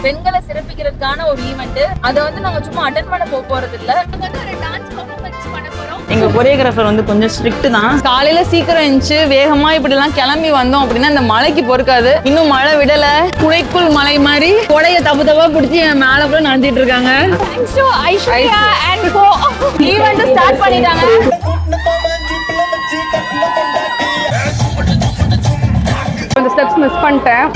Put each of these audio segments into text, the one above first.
பெண்களை சிறப்பிக்கிறதுக்கான ஒரு ஈவெண்ட். அதை வந்து நாங்க சும்மா அட்டென்ட் பண்ண போறது இல்ல, ஒரு டான்ஸ் பெர்ஃபார்மன்ஸ் பண்ண போறோம். எங்க கொரியோகிராஃபர் வந்து கொஞ்சம் ஸ்ட்ரிக்ட் தான். காலையில சீக்கிரம் எழுந்து வேகமா இப்படி எல்லாம் கிளம்பி வந்தோம் அப்படின்னா இந்த மலைக்கு பொறுக்காது. இன்னும் மழை விடல, குடைக்குள் மலை மாதிரி கொடைய தப்பு தப்பா பிடிச்சி மேல கூட நடந்துட்டு இருக்காங்க. Aishwarya and co event start பண்ணிட்டாங்க. இந்த ஸ்டெப்ஸ் மிஸ் பண்ணிட்டேன்.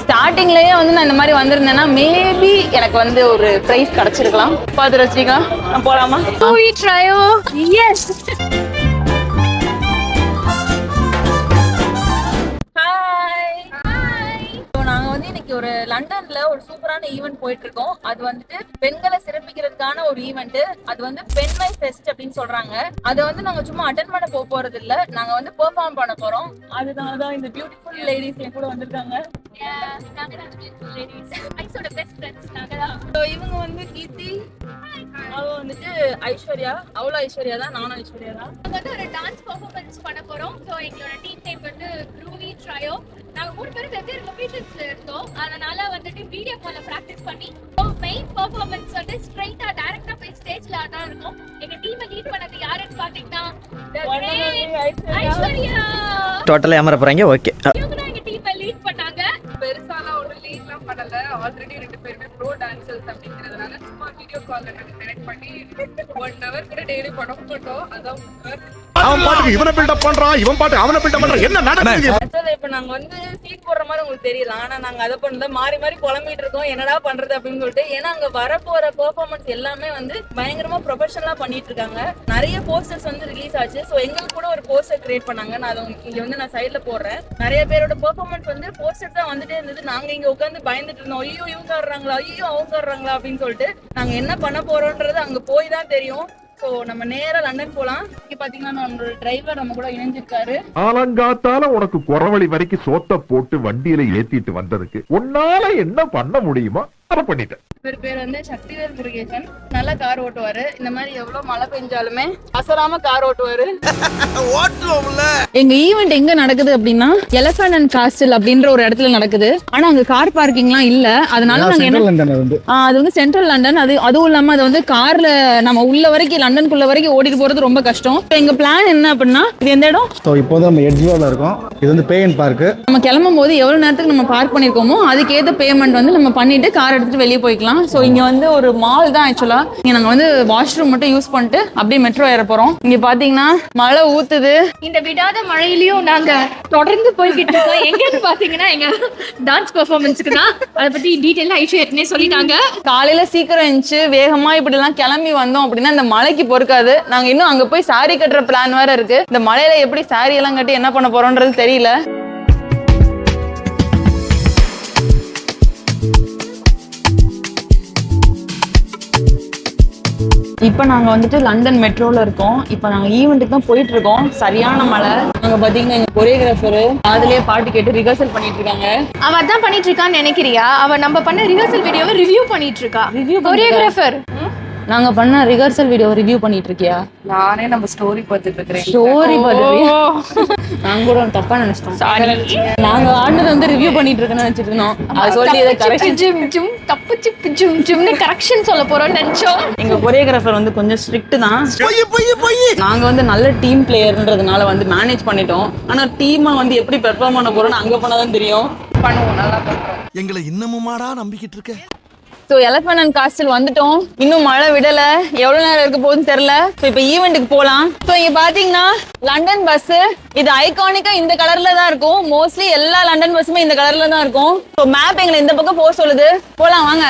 ஸ்டார்டிங்லயே வந்து நான் இந்த மாதிரி வந்திருந்தேன்னா மேபி எனக்கு வந்து ஒரு பிரைஸ் கிடைச்சிருக்கலாம். பார்த்து வச்சுக்கலாம். நான் போலாமா? எஸ். ஒரு லண்டன்ல ஒரு சூப்பரான ஈவென்ட் போயிட்டு இருக்கோம். அது வந்துட்டு பெண்களை சிறப்பிக்கிறதுக்கான ஒரு ஈவென்ட். அது வந்து பெண்மை ஃபெஸ்ட் அப்படின்னு சொல்றாங்க. அதை வந்து நாங்க சும்மா அட்டென்ட் பண்ண போறது இல்ல, நாங்க வந்து பெர்ஃபார்ம் பண்ண போறோம். அதனாலதான் இந்த பியூட்டிஃபுல் லேடிஸ் என் கூட வந்திருக்காங்க. இவங்க வந்து கீர்த்தி, அவ வந்துட்டு ஐஸ்வர்யா. அவ்வளோ ஐஸ்வர்யா தான், நானும் ஐஸ்வர்யா தான். நாங்க வந்து ஒரு டான்ஸ் பெர்ஃபார்மன்ஸ் பண்ண போறோம். ஸோ எங்களோட டீம் நேம் வந்து க்ரூவி ட்ரையோ. நாங்க 3 பேரும் வெவ்வேறு லொகேஷன்ஸ்ல இருந்தோம். அதனால வந்துட்டு வீடியோ கால்ல பிராக்டிஸ் பண்ணி மெயின் பெர்ஃபார்மன்ஸ் வந்து ஸ்ட்ரைட்டா டைரக்டா போய் ஸ்டேஜ்ல ஆடா இருக்கும். எங்க டீமை லீட் பண்ணது யாருன்னு பாத்தீங்கன்னா ஐஸ்வர்யா. டோட்டலா ஏமாற போறாங்க. ஓகே, இவங்க தான் எங்க டீமை லீட் பண்ணாங்க. பெருசால ஒரு லீட்லாம் பண்ணல. ஆல்ரெடி 2 பேருமே ப்ரோ டான்சர்ஸ் அப்படிங்கிறதுனால சும்மா வீடியோ கால்ல கனெக்ட் பண்ணி 1 hour கூட டெய்லி படம் போட்டோம். அதான் அவன் பாட்டுக்கு இவனை பில்டப் பண்றான், இவன் பாட்டு அவனை பில்டப் பண்றான். என்ன நடக்குது? இப்ப நாங்க வந்து சீட் போடுற மாதிரி உங்களுக்கு தெரியல, ஆனா நாங்க அதை பண்ணல, மாறி மாறி புலம்பிட்டு இருக்கோம் என்னடா பண்றது அப்படின்னு சொல்லிட்டு. ஏன்னா அங்க வரப்போற பெர்ஃபார்மன்ஸ் எல்லாமே வந்து பயங்கரமா ப்ரொஃபஷனலா பண்ணிட்டு இருக்காங்க. நிறைய போஸ்டர்ஸ் வந்து ரிலீஸ் ஆச்சு. சோ எங்களுக்கு கூட ஒரு போஸ்டர் கிரியேட் பண்ணாங்க. நான் அதை இங்க வந்து நான் சைட்ல போடுறேன். நிறைய பேரோட பெர்ஃபார்மன்ஸ் வந்து போஸ்டர் தான் வந்துட்டே இருந்தது. நாங்க இங்க உட்காந்து பயந்துட்டு இருந்தோம், ஐயோ இவங்க ஆடுறாங்களா, ஐயோ அவங்க ஆடுறாங்களா அப்படின்னு சொல்லிட்டு. நாங்க என்ன பண்ண போறோம்ன்றது அங்க போய் தான் தெரியும். சோ நம்ம நேரா லண்டன் போலாம். இங்க பாத்தீங்கன்னா நம்மளோட டிரைவர் நம்ம கூட இணைஞ்சிருக்காரு. ஆலங்காத்தால உனக்கு குறவழி வரைக்கும் சோத்த போட்டு வண்டியில ஏத்திட்டு வந்ததுக்கு உன்னால என்ன பண்ண முடியுமோ அதை பண்ணிட்டேன். இவர் பேர் வந்து சக்திவேல் முருகேசன். நல்லா கார் ஓட்டுவாரு. இந்த மாதிரி எவ்வளவு மழை பெஞ்சாலுமே அசராம கார் ஓட்டுவாரு. எங்க ஈவெண்ட் எங்க நடக்குது அப்படின்னா எலஃபண்ட் அண்ட் காஸ்டில் அப்படின்ற ஒரு இடத்துல நடக்குது. ஆனா அங்க கார் பார்க்கிங்லாம் இல்ல. அதனால நாங்க என்ன அது வந்து சென்ட்ரல் லண்டன். அதுவும் இல்லாம அது வந்து கார்ல நம்ம உள்ள வரைக்கும் லண்டனுக்குள்ள வரைக்கும் ஓடிட்டு போறது ரொம்ப கஷ்டம். எங்க பிளான் என்ன அப்படின்னா, இது எந்த இடம்? இப்போதான் நம்ம எட்ஜ்வால இருக்கோம். இது வந்து பே அண்ட் பார்க். நம்ம கிளம்பும் போது எவ்வளவு நேரத்துக்கு நம்ம பார்க் பண்ணிருக்கோமோ அதுக்கேற்ற பேமெண்ட் வந்து நம்ம பண்ணிட்டு கார் எடுத்துட்டு வெளியே போய்க்கலாம். சோ இங்க வந்து ஒரு மால் தான் ஆக்சுவலா. இங்க நாங்க வந்து வாஷ்ரூம் மட்டும் யூஸ் பண்ணிட்டு அப்படியே மெட்ரோ ஏற போறோம். இங்க பாத்தீங்கன்னா மழை ஊத்துது. இந்த விடாத மழையிலயும் நாங்க தொடர்ந்து போய்கிட்டு இருக்கோம். எங்கன்னு பாத்தீங்கன்னா எங்க டான்ஸ் பெர்ஃபார்மன்ஸ்க்கு தான். அதை பத்தி டீடைலா ஐஸ்வர்யா சொல்லிட்டாங்க. காலையில சீக்கிரம் எழுந்து வேகமா இப்படி எல்லாம் கிளம்பி வந்தோம் அப்படின்னா இந்த மலைக்கு பொறுக்காது. நாங்க இன்னும் அங்க போய் சாரி கட்டுற பிளான் வேற இருக்கு. இந்த மலையில எப்படி சாரி எல்லாம் கட்டி என்ன பண்ண போறோம்ன்றது தெரியல. இப்ப நாங்க வந்துட்டு லண்டன் மெட்ரோல இருக்கோம். இப்ப நாங்க ஈவெண்ட்டுக்கு தான் போயிட்டு இருக்கோம். சரியான மழை. அங்க பாத்தீங்கன்னா எங்க கொரியோகிராஃபர் அதுலயே பாட்டு கேட்டு ரிஹர்சல் பண்ணிட்டு இருக்காங்க. அவ அதான் பண்ணிட்டு இருக்கான்னு நினைக்கிறியா? அவ நம்ம பண்ண ரிஹர்சல் வீடியோவை ரிவ்யூ பண்ணிட்டு இருக்கா. கொரியோகிராஃபர் நாங்க பண்ண ரிஹர்சல் வீடியோ ரிவ்யூ பண்ணிட்டு இருக்கியா? நானே நம்ம ஸ்டோரி பார்த்துட்டு இருக்கேன். ஸ்டோரி பார்த்துறியா? நாங்க கூட தப்பா நினைச்சிட்டோம். சாரி. நாங்க ஆடுனது வந்து ரிவ்யூ பண்ணிட்டு இருக்கேன்னு நினைச்சிட்டு இருந்தோம். அது சொல்லி இத கரெக்ஷன் தப்பு சிப்பு ஜும்னு கரெக்ஷன் சொல்ல போறோம்னு நினைச்சோம். எங்க கொரியோகிராஃபர் வந்து கொஞ்சம் ஸ்ட்ரிக்ட் தான். நாங்க வந்து நல்ல டீம் பிளேயர்ன்றதுனால வந்து மேனேஜ் பண்ணிட்டோம். ஆனா டீமா வந்து எப்படி பெர்ஃபார்ம் பண்ண போறோம்னு அங்க போனாதான் தெரியும். பண்ணுவோம், நல்லா பண்றோம். எங்களை இன்னமுமாடா நம்பிக்கிட்டு இருக்க? ஸோ எலஃபண்ட் அண்ட் காஸ்டில் வந்துட்டோம். இன்னும் மழை விடல, எவ்வளவு நேரம் இருக்க போகுதுன்னு தெரியல. ஸோ இப்போ ஈவெண்ட்டுக்கு போகலாம். ஸோ இங்க பாத்தீங்கன்னா லண்டன் பஸ். இது ஐகானிக்கா இந்த கலர்ல தான் இருக்கும். மோஸ்ட்லி எல்லா லண்டன் பஸ்ஸுமே இந்த கலர்ல தான் இருக்கும். ஸோ மேப் எங்களை இந்த பக்கம் போக சொல்லுது. போலாம் வாங்க.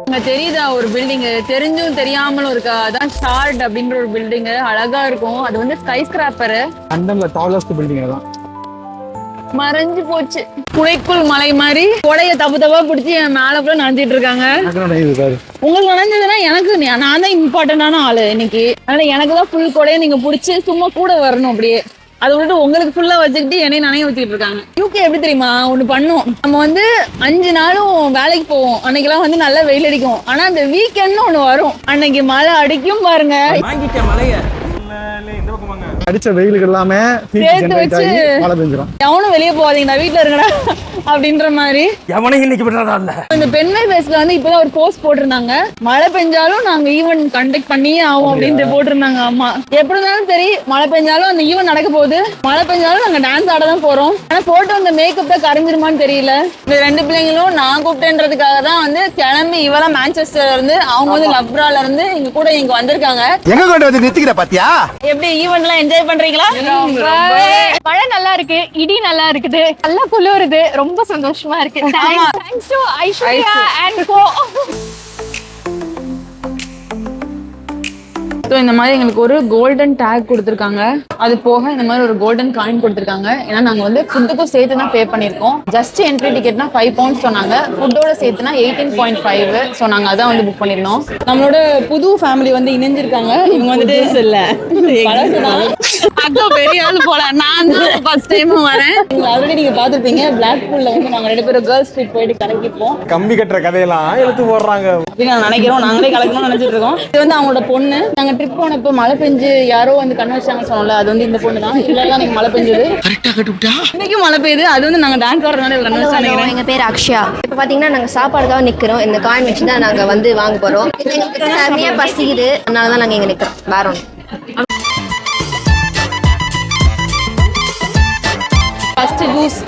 இங்க தெரியுதா ஒரு பில்டிங்? தெரிஞ்சும் தெரியாமலும் இருக்கா? அதான் ஷார்ட் அப்படின்ற ஒரு பில்டிங். அழகா இருக்கும். அது வந்து ஸ்கை ஸ்கிராப்பர். லண்டன்ல டாலஸ்ட் பில்டிங் தான். மறைஞ்சு போச்சு. குடைக்குள் மலை மாதிரி கொடைய தப்பு தப்பா பிடிச்சி என் மேல கூட நடந்துட்டு இருக்காங்க. உங்களுக்கு நடந்ததுன்னா எனக்கு நான் தான் இம்பார்ட்டன்டான ஆளு இன்னைக்கு. அதனால எனக்கு தான் ஃபுல் கொடையை நீங்க பிடிச்சி சும்மா கூட வரணும். அப்படியே அதை விட்டு உங்களுக்கு ஃபுல்லா வச்சுக்கிட்டு என்னைய நனைய வச்சுக்கிட்டு இருக்காங்க. யூகே எப்படி தெரியுமா ஒண்ணு பண்ணும்? நம்ம வந்து 5 நாளும் வேலைக்கு போவோம். அன்னைக்கெல்லாம் வந்து நல்லா வெயில் அடிக்கும். ஆனா அந்த வீக்கெண்ட் ஒண்ணு வரும். அன்னைக்கு மழை அடிக்கும் பாருங்க. அடிச்ச வெயிலுக்கு எல்லாமே சேர்த்து வச்சு மழை பெஞ்சிரும். எவனும் வெளியே போகாதீங்கடா, வீட்டுல இருங்கடா அப்படின்ற மாதிரி. எவனையும் இன்னைக்கு விடுறதா இல்ல. இந்த பெண்மை பேஸ்ல வந்து இப்பதான் ஒரு போஸ்ட் போட்டிருந்தாங்க, மழை பெஞ்சாலும் நாங்க ஈவென்ட் கண்டக்ட் பண்ணியே ஆகும் அப்படின்ட்டு போட்டிருந்தாங்க. ஆமா, எப்படி இருந்தாலும் சரி மழை பெஞ்சாலும் அந்த ஈவென்ட் நடக்க போகுது, மழை பெஞ்சாலும் நாங்க டான்ஸ் ஆட தான் போறோம். ஆனா போட்டு வந்த மேக்கப் தான் கரைஞ்சிருமான்னு தெரியல. இந்த 2 பிள்ளைங்களும் நான் கூப்பிட்டேன்றதுக்காக தான் வந்து கிளம்பி இவெல்லாம் மான்செஸ்டர்ல இருந்து, அவங்க வந்து லவ்ரால இருந்து இங்க கூட இங்க வந்திருக்காங்க. எங்க கொண்டு வந்து நிறுத்திக்கிற பாத்தியா? எப்படி ஈவென்ட் எல்லாம் என்ஜாய் பண்றீங்களா? மழை நல்லா இருக்கு, இடி நல்லா இருக்குது, நல்லா குளிருது, ரொம்ப சந்தோஷமா இருக்கு. Thanks to Aishwarya and co. So இந்த மாதிரி எங்களுக்கு ஒரு கோல்டன் டேக் கொடுத்துருக்காங்க, அது போக இந்த மாதிரி ஒரு கோல்டன் காயின் கொடுத்துருக்காங்க. ஏன்னா நாங்கள் வந்து ஃபுட்டுக்கும் சேர்த்து தான் பே பண்ணியிருக்கோம். ஜஸ்ட் என்ட்ரி டிக்கெட்னா 5 pounds சொன்னாங்க, ஃபுட்டோட சேர்த்துனா 18.5. ஸோ நாங்கள் அதான் வந்து புக் பண்ணியிருந்தோம். நம்மளோட புது ஃபேமிலி வந்து இணைஞ்சிருக்காங்க. இவங்க வந்துட்டு இல்ல பெரிய ஆள் போல, நான் தான் ஃபர்ஸ்ட் டைம் வரேன். ஆல்ரெடி நீங்க பாத்துருப்பீங்க, பிளாக் பூல்ல வந்து நாங்க 2 பேரும் கேர்ள்ஸ் ஸ்ட்ரீட் போயிட்டு கலக்கிப்போம். கம்பி கட்டுற கதையெல்லாம் எடுத்து போடுறாங்க அப்படின்னு நான் நினைக்கிறோம், நாங்களே கலக்கணும்னு நினைச்சிட்டு இருக்கோம். இது வந்து அவங்களோட பொண்ணு. நாங்க ட்ரிப் போனப்போ மழை பெஞ்சு யாரோ வந்து கண்ணு வச்சாங்கன்னு சொன்னோம்ல, அது வந்து இந்த பொண்ணு தான். இல்லைன்னா நீங்க மழை பெஞ்சது இன்னைக்கும் மழை பெய்யுது, அது வந்து நாங்க டான்ஸ் ஆடுறதுனால கண்ணு வச்சாங்க. எங்க பேர் அக்ஷயா. இப்ப பாத்தீங்கன்னா நாங்க சாப்பாடுக்காக நிக்கிறோம். இந்த காயின் வச்சு தான் நாங்க வந்து வாங்க போறோம். எங்களுக்கு செமையா பசிக்குது, அதனாலதான் நாங்க இங்க நிக்கிறோம். வேற ஒண்ணு. First juice.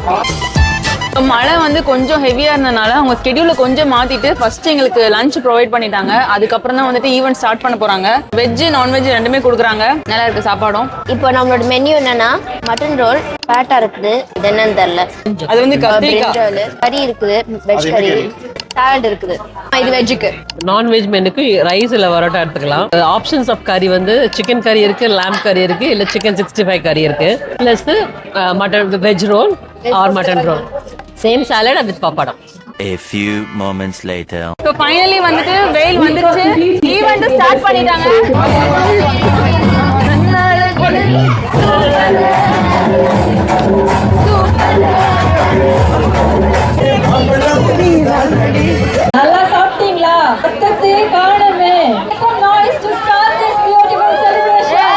மழை வந்து கொஞ்சம் ஹெவியா இருந்தனால அவங்க ஸ்கெடியூல கொஞ்சம் மாத்திட்டு ஃபர்ஸ்ட் எங்களுக்கு லஞ்ச் ப்ரொவைட் பண்ணிட்டாங்க. அதுக்கப்புறம் தான் வந்துட்டு ஈவென்ட் ஸ்டார்ட் பண்ண போறாங்க. வெஜ் நான்வெஜ் ரெண்டுமே கொடுக்குறாங்க. நல்லா இருக்கு சாப்பாடும். இப்போ நம்மளோட மெனு என்னன்னா மட்டன் ரோல், பேட்டா இருக்குது, இது என்னன்னு தெரியல, அது வந்து கத்திரிக்காய், கறி இருக்குது, வெஜ் கறி, சாலட் இருக்குது. இது வெஜ்ஜுக்கு. நான்வெஜ் மெனுக்கு ரைஸ் இல்லை பரோட்டா எடுத்துக்கலாம். ஆப்ஷன்ஸ் ஆஃப் கறி வந்து சிக்கன் கறி இருக்கு, lamb கறி இருக்கு, இல்லை சிக்கன் 65 கறி இருக்கு, plus mutton veg role or mutton role, same salad with pappadam. A few moments later. So finally வந்துட்டு வெயில் வந்துருச்சு, ஈவென்ட் ஸ்டார்ட் பண்ணிட்டாங்க. நல்லா சாப்பிட்டீங்களா? பக்கத்தையே காணுமே. Some noise to start this beautiful celebration.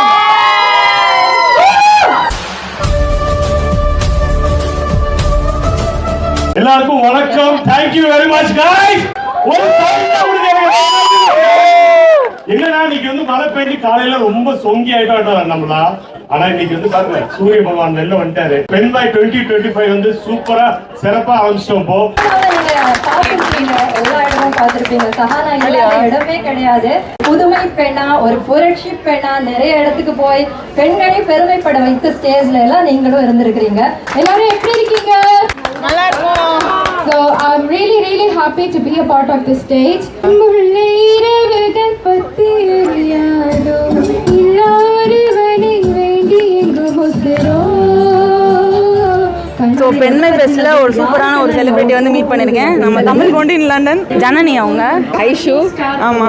எல்லாருக்கும் வணக்கம். Thank you very much guys. ஒரு என்னன்னா இன்னைக்கு வந்து மழை பெய்ஞ்சு காலையில ரொம்ப சொங்கி ஆயிட்டோம் நம்மளா. ஆனா இன்னைக்கு வந்து பாருங்க சூரிய பகவான் வெளில வந்துட்டாரு. பெண்பாய் 2025 வந்து சூப்பரா சிறப்பா ஆரம்பிச்சிட்டோம். இப்போ எல்லா இடமும் பார்த்திருப்பீங்க. சஹானா இல்லாத இடமே கிடையாது. புதுமை பெண்ணா, ஒரு புரட்சி பெண்ணா நிறைய இடத்துக்கு போய் பெண்களை பெருமைப்பட வைத்த ஸ்டேஜ்ல எல்லாம் நீங்களும் இருந்திருக்கிறீங்க. எல்லாரும் எப்படி இருக்கீங்க? நல்லா இருக்கும். So I'm really happy to be a part of this stage. முல்லை இரவுகள் பத்தி எரியாதோ, இல்லாதவனை வேண்டி எங்கு முசுரோ. ஸோ பெண்மை ஃபெஸ்ட்ல ஒரு சூப்பரான ஒரு செலிபிரிட்டி வந்து மீட் பண்ணிருக்கேன். நம்ம தமிழ் கொண்டு இன் லண்டன் ஜனனி அவங்க ஐஷு. ஆமா,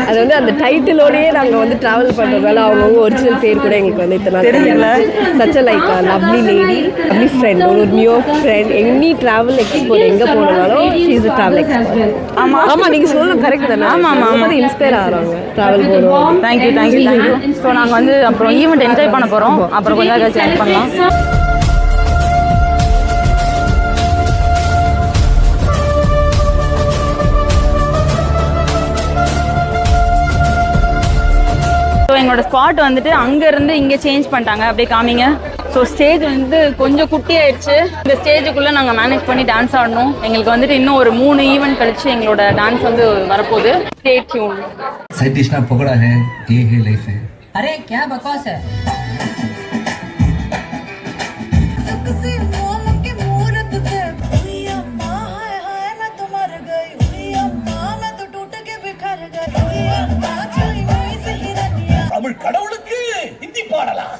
அது வந்து அந்த டைட்டிலோடயே நாங்க வந்து டிராவல் பண்றதால அவங்க ஒரிஜினல் பேர் கூட எங்களுக்கு வந்து இத்தனை தெரியல. Such a like a lovely lady, lovely friend, ஒரு new friend. Any travel export எங்க போனாலும் she is a travel expert. ஆமா ஆமா, நீங்க சொல்றது கரெக்ட் தானே? ஆமா ஆமா ஆமா, இன்ஸ்பயர் ஆறாங்க டிராவல் போறோம். Thank you. ஸோ நாங்கள் வந்து அப்புறம் ஈவெண்ட் என்ஜாய் பண்ண போகிறோம். அப்புறம் கொஞ்சம் நேரம் ஆட் பண்ணலாம். ஸோ எங்களோட ஸ்பாட் வந்துட்டு அங்கேருந்து இங்கே சேஞ்ச் பண்ணிட்டாங்க. அப்படியே காமிங்க. ஸோ ஸ்டேஜ் வந்து கொஞ்சம் குட்டி ஆயிடுச்சு. இந்த ஸ்டேஜுக்குள்ளே நாங்கள் மேனேஜ் பண்ணி டான்ஸ் ஆடணும். எங்களுக்கு வந்துட்டு இன்னும் ஒரு 3 ஈவெண்ட் கழிச்சு எங்களோட டான்ஸ் வந்து வரப்போகுது. Stay tune. साइड डिश ना पकड़ा है, ये है लाइफ है. अरे क्या बकवास है? தமிழ் கடவுளுக்கு ஹிந்தி பாடலாம்.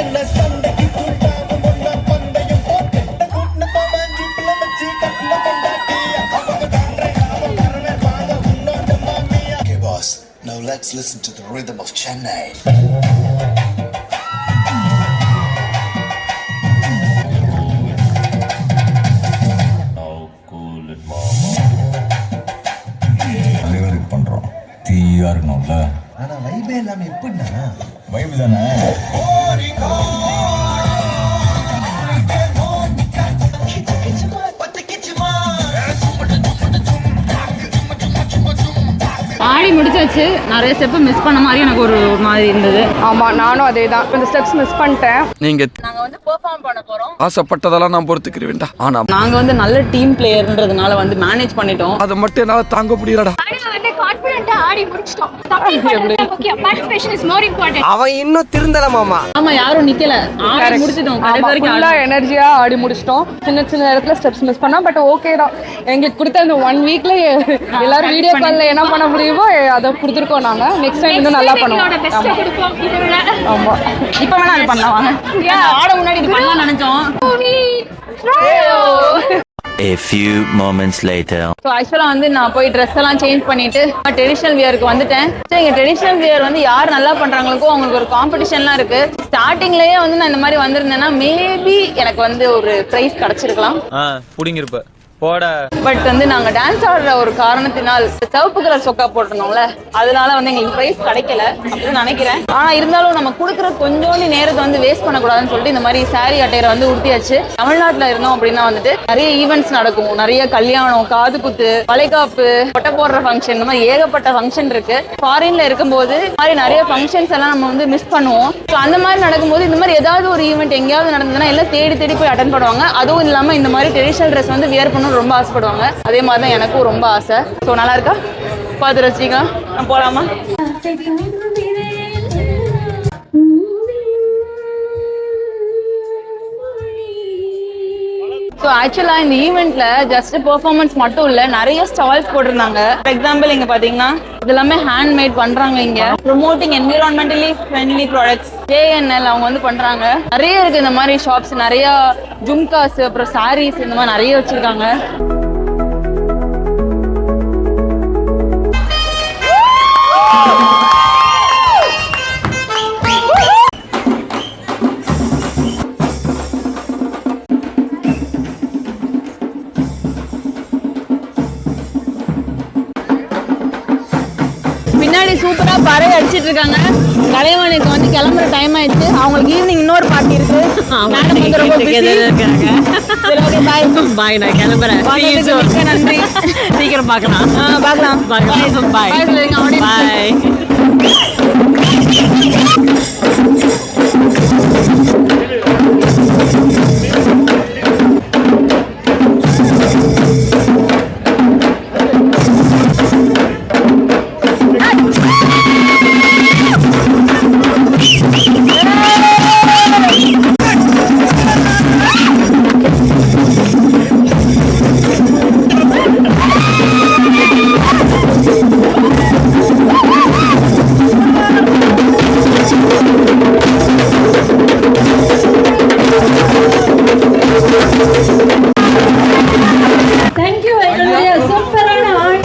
என்ன சண்டைக்கு கூட்டாம முன்ன பந்தயம் போட்டு கூட்டின பாஞ்சி பிள்ளை வச்சு கட்டின கொண்டாட்டியா அவங்க டாக்டரை நாம வரவே வாங்க உன்னோட மாமியா. Okay boss, now let's listen to the rhythm of Chennai. பண்றோம் தீ வேண்டியதானே? ஆடி முடிச்சாச்சு. நிறைய ஸ்டெப் மிஸ் பண்ண மாதிரி எனக்கு ஒரு மாதிரி இருந்தது. ஆமா, நானும் அதே தான். இந்த ஸ்டெப்ஸ் மிஸ் பண்ணிட்டேன். நாங்க வந்து பெர்ஃபார்ம் பண்ண போறோம். ஆசைப்பட்டதெல்லாம் நான் பொறுத்துக்கிறேன். ஆனா நாங்க வந்து நல்ல டீம் பிளேயர்ன்றதுனால வந்து மேனேஜ் பண்ணிட்டோம். அதை மட்டும் என்னால தாங்க முடியலடா. வந்து கான்ஃபிடென்ட்டா ஆடி முடிச்சிட்டோம். தப்பி பண்ணல. முக்கியம் பார்ட்டிசிபேஷன் இஸ் மோர் இம்பார்ட்டன்ட். அவன் இன்னும் திருந்தல மாமா. ஆமா, யாரும் நிக்கல. ஆடி முடிச்சிட்டோம். கடைசி வரைக்கும் ஃபுல்லா எனர்ஜியா ஆடி முடிச்சிட்டோம். சின்ன சின்ன இடத்துல ஸ்டெப்ஸ் மிஸ் பண்ணோம். பட் ஓகே தான். எங்களுக்கு கொடுத்த அந்த 1 வீக்ல எல்லாரும் வீடியோ கால்ல என்ன பண்ண முடியுமோ அதை கொடுத்துருக்கோம். நாங்க நெக்ஸ்ட் டைம் இன்னும் நல்லா பண்ணுவோம். பெஸ்ட் கொடுப்போம். இதோட ஆமா, இப்ப வேணா அது பண்ணலாம் வாங்க. ஆட முன்னாடி இது பண்ணலாம் நினைச்சோம். A few moments later. So ஆக்சுவலாக வந்து நான் போய் ட்ரெஸ் எல்லாம் சேஞ்ச் பண்ணிட்டு ட்ரெடிஷ்னல் வியருக்கு வந்துட்டேன். ஸோ இங்கே ட்ரெடிஷ்னல் வியர் வந்து யார் நல்லா பண்றாங்களுக்கோ அவங்களுக்கு ஒரு காம்படிஷன்லாம் இருக்கு. ஸ்டார்டிங்லயே வந்து நான் இந்த மாதிரி வந்திருந்தேன்னா மேபி எனக்கு வந்து ஒரு ப்ரைஸ் கிடைச்சிருக்கலாம். புடிங்கிருப்ப போட. பட் வந்து நாங்க டான்ஸ் ஆடுற ஒரு காரணத்தினால் சிவப்பு கலர் சொக்கா போட்டிருந்தோம்ல, அதனால வந்து எங்களுக்கு ப்ரைஸ் கிடைக்கல அப்படின்னு நினைக்கிறேன். ஆனா இருந்தாலும் நம்ம கொடுக்குற கொஞ்சோண்டி நேரத்தை வந்து வேஸ்ட் பண்ணக்கூடாதுன்னு சொல்லிட்டு இந்த மாதிரி சாரி அட்டையரை வந்து உடுத்தியாச்சு. தமிழ்நாட்டுல இருந்தோம் அப்படின்னா வந்துட்டு நிறைய ஈவெண்ட்ஸ் நடக்கும். நிறைய கல்யாணம், காது குத்து, வளைகாப்பு, கொட்டை போடுற ஃபங்க்ஷன், இந்த மாதிரி ஏகப்பட்ட ஃபங்க்ஷன் இருக்கு. ஃபாரின்ல இருக்கும்போது இந்த மாதிரி நிறைய ஃபங்க்ஷன்ஸ் எல்லாம் நம்ம வந்து மிஸ் பண்ணுவோம். ஸோ அந்த மாதிரி நடக்கும்போது இந்த மாதிரி ஏதாவது ஒரு ஈவெண்ட் எங்கேயாவது நடந்ததுன்னா எல்லாம் தேடி தேடி போய் அட்டன் பண்ணுவாங்க. அதுவும் இல்லாம இந்த மாதிரி ட்ரெடிஷனல் ட்ரெஸ் வந்து வியர் பண்ணணும் ரொம்ப ஆசைப்படுவாங்க. அதே மாதிரி தான் எனக்கும் ரொம்ப ஆசை. ஸோ நல்லா இருக்கா? பார்த்து ரசிக்கலாம். நான் போலாமா? ஸோ ஆக்சுவலாக இந்த ஈவெண்ட்ல ஜஸ்ட் பெர்ஃபார்மன்ஸ் மட்டும் இல்லை, நிறைய ஸ்டால்ஸ் போட்டிருந்தாங்க. ஃபார் எக்ஸாம்பிள் இங்கே பார்த்தீங்கன்னா இது எல்லாமே ஹேண்ட்மேட் பண்றாங்க. இங்க promoting environmentally friendly products JNL அவங்க வந்து பண்றாங்க. நிறைய இருக்கு இந்த மாதிரி ஷாப்ஸ். நிறைய ஜும்காஸ், அப்புறம் சாரீஸ், இந்த மாதிரி நிறைய வச்சிருக்காங்க. பின்னாடி சூப்பரா பறை அடிச்சிட்டு இருக்காங்க. கலைவாணிக்கு வந்து கிளம்புற டைம் ஆயிடுச்சு. அவங்களுக்கு ஈவினிங் இன்னொரு பார்ட்டி இருக்கு. மேடம் வந்து ரொம்ப பிஸி இருக்காங்க. சரி, ஓகே, பை பை. நான் கிளம்புறேன். மிக்க நன்றி. சீக்கிரம் பார்க்கலாம். பார்க்கலாம். Bye bye bye. தேங்க்யூ. எங்களுடைய சூப்பரான ஆள்.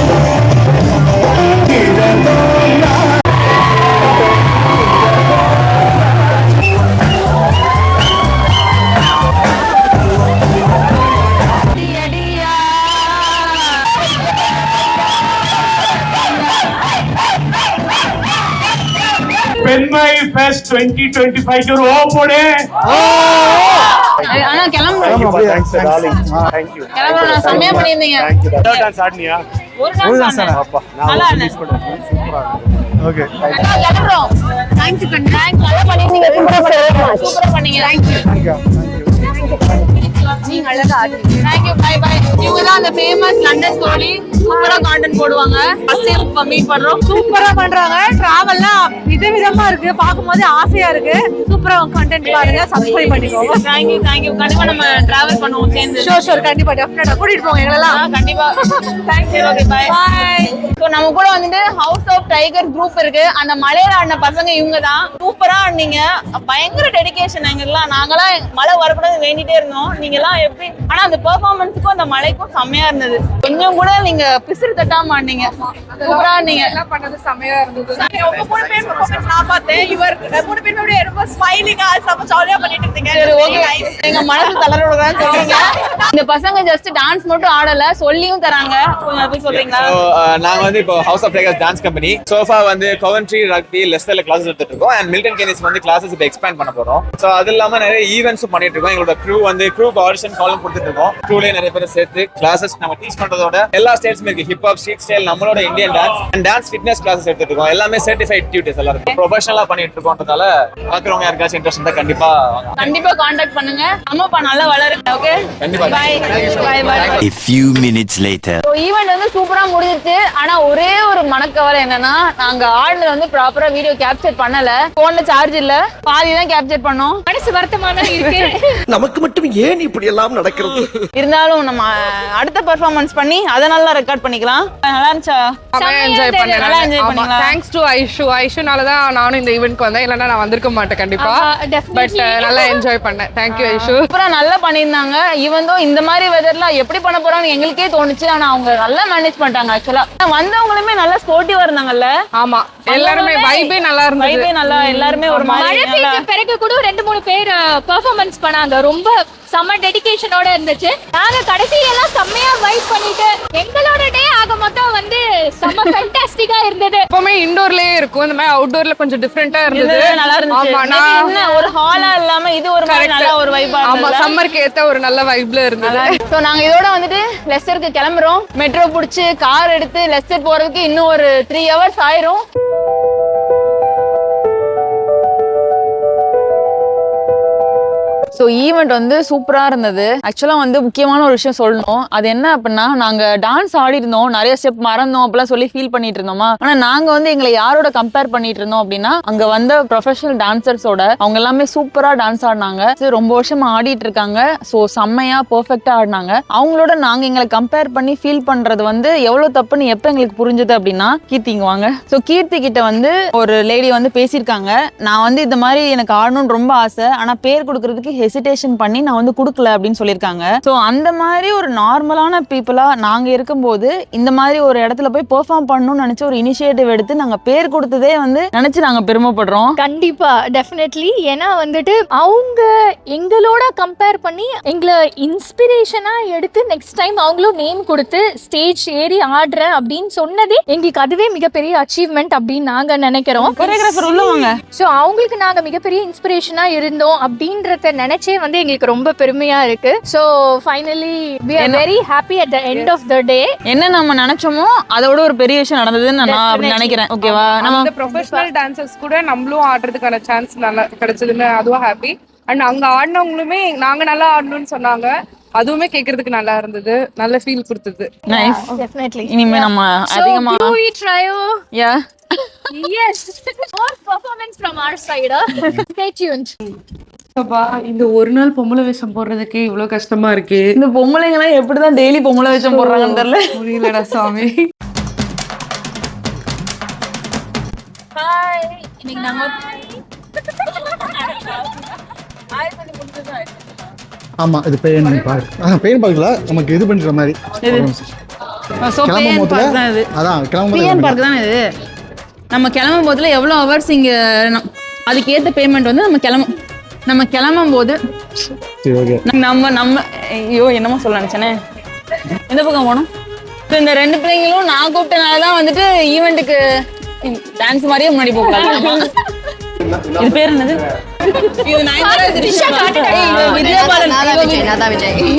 பெண்மை ஃபெஸ்ட் 2025 ஒரு ஓ போடு. ஆனா கிளம்புறோம். கிளம்புறோம். நான் செம்மையா பண்ணியிருந்தீங்க. டான்ஸ் ஆடுனியா? ஒரு டான்ஸ் ஆடுனேன். நல்லா ஆடுனேன். ஓகே. கிளம்புறோம். தேங்க்ஸ் நல்லா பண்ணிருந்தீங்க. சூப்பரா பண்ணீங்க. தேங்க்யூ. நீங்க அழகா ஆடுறீங்க. தேங்க்யூ. By by. இவங்க தான் அந்த ஃபேமஸ் லண்டன் ஸ்டோரி. சூப்பரா கான்டென்ட் போடுவாங்க. ஃபர்ஸ்ட் டைம் மீட் பண்றோம். சூப்பரா பண்றாங்க. டிராவல்லாம் விதவிதமா இருக்கு. பாக்கும்போது ஆசையா இருக்கு. சூப்பரா கண்டென்ட் பாருங்க. சப்ஸ்கிரைப் பண்ணிக்கோங்க. தேங்க்யூ. கண்டிப்பா நம்ம டிராவல் பண்ணுவோம் சேர்ந்து. ஷோர் கண்டிப்பா டெஃபினட்டா கூட்டிட்டு போங்க எங்களெல்லாம். கண்டிப்பா. Thank you. Okay, bye bye. So நம்ம கூட வந்துட்டு ஹவுஸ் ஆஃப் டைகர் குரூப் இருக்கு. அந்த மலையில ஆடின பசங்க இவங்க தான். சூப்பரா ஆடுனீங்க. பயங்கர டெடிகேஷன் எங்களுக்குலாம். நாங்களாம் மழை வரக்கூடாது வேண்டிட்டே இருந்தோம். நீங்க எல்லாம் எப்படி, ஆனா அந்த பெர்ஃபார்மன்ஸுக்கும் அந்த மழைக்கும் செம்மையா இருந்தது. கொஞ்சம் கூட நீங்க பிசிறு தட்டாம ஆனீங்க. சூப்பரா நீங்க எல்லாம் பண்ணது செமையா இருந்தது. உங்க 3 பேர் பெர்ஃபார்மன்ஸ் நான் பார்த்தேன். இவர் 3 பேர் அப்படியே ரொம்ப ஸ்மைலிங்கா செம்ம ஜாலியா பண்ணிட்டு இருந்தீங்க. ஓகே எங்க மனசு தளரோட தான் சொல்றீங்க. இந்த பசங்க ஜஸ்ட் டான்ஸ் மட்டும் ஆடல, சொல்லியும் தராங்க. கொஞ்சம் அதை சொல்றீங்களா? நாங்க வந்து இப்போ House of Tigers dance company so far வந்து கவென்ட்ரி ரக்பி லெஸ்டர்ல கிளாஸஸ் எடுத்துட்டு இருக்கோம். அண்ட் மில்டன் கெனிஸ் வந்து கிளாஸஸ் இப்போ எக்ஸ்பேண்ட் பண்ண போறோம். ஸோ அது இல்லாம நிறைய ஈவெண்ட்ஸும் பண்ணிட்டு இருக்கோம். எங்களோட க்ரூக்கு ஆடிஷன் காலும் கொடுத்துட்டு இருக்கோம். க்ரூலேயே நிறைய பேர் சேர்த்து கிளாஸஸ் நம்ம டீச் பண்றதோட எல்லா ஸ்டைல்ஸுமே இருக்கு. ஹிப்ஹாப், ஸ்ட்ரீட் ஸ்டைல், நம்மளோட Indian dance and dance fitness classes எடுத்துட்டு இருக்கோம். எல்லாமே சர்டிஃபைட் டியூட்டர்ஸ் எல்லாரும் ப்ரொஃபஷனலா பண்ணிட்டு இருக்கோம்ன்றதால பாக்குறவங்க யாருக்காச்சும் இன்ட்ரெஸ்ட் இருந்தா கண்டிப்பா கான்டாக்ட் பண்ணுங்க. அம்மாப்பா நல்லா வளருங்க. ஓகே கண்டிப்பா. Bye. A few minutes later. Event வந்து சூப்பரா முடிஞ்சிருச்சு. ஆனா ஒரே ஒரு மனக்கவலை என்னன்னா, நாங்க ஆடினது வந்து ப்ராப்பரா வீடியோ கேப்சர் பண்ணல. போன்ல சார்ஜ் இல்ல, பாதி தான் கேப்சர் பண்ணோம். மனசு வருத்தமான இருக்கு. நமக்கு மட்டும் ஏன் இப்படி எல்லாம் நடக்கிறது? இருந்தாலும் நம்ம அடுத்த பெர்ஃபார்மன்ஸ் பண்ணி அதை நல்லா ரெக்கார்ட் பண்ணிக்கலாம். நல்லா இருந்துச்சா? என்ஜாய் பண்ணேன். நல்லா enjoy பண்ணீங்களா? தேங்க்ஸ் டு ஐஷுனால தான் நானும் இந்த ஈவென்ட்க்கு வந்தேன். இல்லைன்னா நான் வந்திருக்க மாட்டேன் கண்டிப்பா. பட் நல்லா என்ஜாய் பண்ணேன். தேங்க்யூ ஐஷு. சூப்பரா நல்லா பண்ணியிருந்தாங்க. ஈவன் தோ இந்த மாதிரி வெதர்ல எப்படி பண்ண போறாங்கன்னு எங்களுக்கே தோணுச்சு. ஆனா அவங்க நல்லா மேனேஜ் பண்ணிட்டாங்க. ஆக்சுவலா வந்தவங்களுமே நல்லா ஸ்போர்ட்டிவா இருந்தாங்கல்ல. ஆமா, எல்லாருமே வைபே நல்லா இருந்தது. வைபே நல்லா, எல்லாருமே ஒரு மழை மாதிரி பெய்ஞ்ச பிறகு கூட 2-3 பேர் பெர்ஃபார்மன்ஸ் பண்ணாங்க. ரொம்ப செம்ம டெடிகேஷனோட இருந்துச்சு. நாங்க கடைசியில எல்லாம் செம்மையா வைப் பண்ணிட்டு எங்களோட டே ஆக மொத்தம் வந்து செம்ம ஃபேண்டாஸ்டிக்கா இருந்தது. எப்பவுமே இன்டோர்லயே இருக்கும், இந்த மாதிரி அவுட்டோர்ல கொஞ்சம் டிஃபரெண்டா இருந்தது. நல்லா இருந்துச்சு. ஆமா, நான் என்ன ஒரு ஹாலா இல்லாம இது ஒரு மாதிரி நல்ல ஒரு வைபா ஆமா, இருந்தது. சம்மருக்கு ஏத்த ஒரு நல்ல வைப்ல இருந்தது. சோ நாங்க இதோட வந்துட்டு லெஸ்டருக்கு கிளம்புறோம். மெட்ரோ புடிச்சு கார் எடுத்து லெஸ்டர் போறதுக்கு இன்னும் ஒரு 3 hours ஆயிரும். ஸோ ஈவெண்ட் வந்து சூப்பரா இருந்தது. ஆக்சுவலா வந்து முக்கியமான ஒரு விஷயம் சொல்லணும். அது என்ன அப்படின்னா, நாங்க டான்ஸ் ஆடி இருந்தோம், நிறைய ஸ்டெப் மறந்தோம் அப்படிலாம் சொல்லி ஃபீல் பண்ணிட்டு இருந்தோமா. ஆனா நாங்க வந்து எங்களை யாரோட கம்பேர் பண்ணிட்டு இருந்தோம் அப்படின்னா, அங்க வந்த ப்ரொஃபஷனல் டான்சர்ஸோட. அவங்க எல்லாமே சூப்பரா டான்ஸ் ஆடினாங்க. ரொம்ப வருஷமா ஆடிட்டு இருக்காங்க. ஸோ செம்மையா பெர்ஃபெக்டா ஆடினாங்க. அவங்களோட நாங்க எங்களை கம்பேர் பண்ணி ஃபீல் பண்றது வந்து எவ்வளவு தப்புன்னு எப்ப எங்களுக்கு புரிஞ்சது அப்படின்னா, கீர்த்திங்க வாங்க. ஸோ கீர்த்தி கிட்ட வந்து ஒரு லேடி வந்து பேசியிருக்காங்க. நான் வந்து இந்த மாதிரி எனக்கு ஆடணும்னு ரொம்ப ஆசை, ஆனா பேர் கொடுக்கறதுக்கு ஹெசிடேஷன் பண்ணி நான் வந்து கொடுக்கல அப்படின்னு சொல்லியிருக்காங்க. ஸோ அந்த மாதிரி ஒரு நார்மலான பீப்புளா நாங்க இருக்கும்போது இந்த மாதிரி ஒரு இடத்துல போய் பெர்ஃபார்ம் பண்ணணும்னு நினைச்ச ஒரு இனிஷியேட்டிவ் எடுத்து நாங்க பேர் கொடுத்ததே வந்து நினைச்சு நாங்க பெருமைப்படுறோம். கண்டிப்பா, டெஃபினெட்லி. ஏன்னா வந்துட்டு அவங்க எங்களோட கம்பேர் பண்ணி எங்களை இன்ஸ்பிரேஷனா எடுத்து நெக்ஸ்ட் டைம் அவங்களும் நேம் கொடுத்து ஸ்டேஜ் ஏறி ஆடுறேன் அப்படின்னு சொன்னதே எங்களுக்கு அதுவே மிகப்பெரிய அச்சீவ்மெண்ட் அப்படின்னு நாங்க நினைக்கிறோம். கொரியோகிராஃபர் உள்ளவங்க. ஸோ அவங்களுக்கு நாங்க மிகப்பெரிய இன்ஸ்பிரேஷனா இருந்தோம் அப்படின்றத நினைச்சே வந்து எங்களுக்கு ரொம்ப பெருமையா இருக்கு. So finally we are very happy at the end of the day. என்ன நம்ம நினைச்சோமோ அதோட ஒரு பெரிய விஷயம் நடந்ததுன்னு நான் அப்படி நினைக்கிறேன். ஓகேவா? நம்ம ப்ரொஃபஷனல் டான்சர்ஸ் கூட நம்மளும் ஆடுறதுக்கான சான்ஸ் நல்லா கிடைச்சதுன்னு அதுவும் ஹாப்பி. அண்ட் அங்க ஆடினவங்களுமே நாங்க நல்லா ஆடணும்னு சொன்னாங்க. அதுவுமே கேக்குறதுக்கு நல்லா இருந்தது, நல்ல ஃபீல் கொடுத்தது. நைஸ். Definitely. இனிமே நம்ம அதிகமா So, do we try? Yeah. Yes. More performance from our side. Stay tuned. இந்த ஒரு நாள் பொம்பளை வேஷம் போடுறதுக்கே இவ்வளவு கஷ்டமா இருக்கு. இந்த பொம்பளைங்க எல்லாம் எப்படிதான் டெய்லி பொம்பளை வேஷம் போடுறாங்கன்னு தெரியல. புரியலடா சாமி. ஹாய், இன்னைக்கு நம்ம ஹாய் பண்ணி முடிச்சதா. ஆமா, இது பெயின் பார்க். பெயின் பார்க்கல, நமக்கு இது பண்ற மாதிரி. சோ பெயின் பார்க் தான் இது. அதான் பெயின் பார்க் தான் இது. நம்ம கிளம்பும் போதுல எவ்வளவு ஹவர்ஸ் இங்க அதுக்கு ஏத்த பேமெண்ட் வந்து நம்ம கிளம்பும் போது நம்ம ஐயோ என்னமோ சொல்ல நினைச்சேனே. எந்த பக்கம் போனோம்? இந்த 2 பிள்ளைங்களும் நான் கூப்பிட்டனாலதான் வந்துட்டு ஈவெண்ட்டுக்கு டான்ஸ் மாதிரியே முன்னாடி போகலாம். இது பேர் என்னது? இது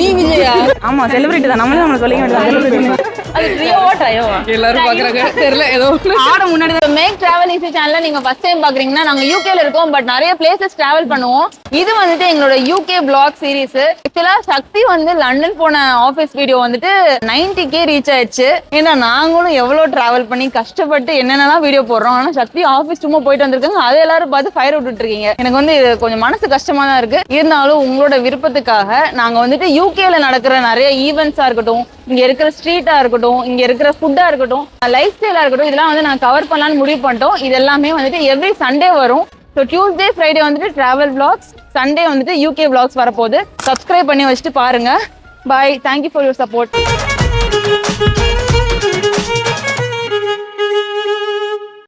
நீ விஜயா? ஆமா, செலிபிரிட்டி தான். நம்மளே சொல்லிக்க வேண்டியது. அது ட்ரியோவா ட்ரையோவா எல்லாரும் பாக்குறாங்க தெரியல. ஏதோ ஆட முன்னாடி மேக் டிராவல் ஈஸி சேனல்ல நீங்க ஃபர்ஸ்ட் டைம் பாக்குறீங்கன்னா, நாங்க யூகேல இருக்கோம். பட் நிறைய பிளேசஸ் டிராவல் பண்ணுவோம். இது வந்துட்டு எங்களோட யூகே பிளாக் சீரிஸ். ஆக்சுவலா சக்தி வந்து லண்டன் போன ஆபீஸ் வீடியோ வந்துட்டு 90K ரீச் ஆயிடுச்சு. ஏன்னா நாங்களும் எவ்வளவு டிராவல் பண்ணி கஷ்டப்பட்டு என்னென்னலாம் வீடியோ போடுறோம். ஆனா சக்தி ஆபீஸ் சும்மா போயிட்டு வந்திருக்காங்க. அதை எல்லாரும் பார்த்து ஃபயர் விட்டுட்டு இருக்கீங்க. எனக்கு வந்து இது கொஞ்சம் மனசு கஷ்டமா தான் இருக்கு. இருந்தாலும் உங்களோட விருப்பத்துக்காக நாங்க வந்துட்டு யூகேல நடக்கிற நிறைய ஈவெண்ட்ஸா இருக்கட்டும், இங்க இருக்கிற ஸ்ட்ரீட்டா இருக்கட்டும், இங்க இருக்கிற ஃபுட்டா இருக்கட்டும், லைஃப் ஸ்டைலா இருக்கட்டும், இதெல்லாம் வந்து நாங்க கவர் பண்ணலாம்னு முடிவு பண்ணிட்டோம். இது எல்லாமே வந்துட்டு எவ்ரி சண்டே வரும். ஸோ டியூஸ்டே ஃப்ரைடே வந்துட்டு ட்ராவல் vlogs, சண்டே வந்துட்டு UK vlogs வரப்போகுது. சப்ஸ்கிரைப் பண்ணி வச்சுட்டு பாருங்க. பாய், தேங்க்யூ ஃபார் யுவர் சப்போர்ட்.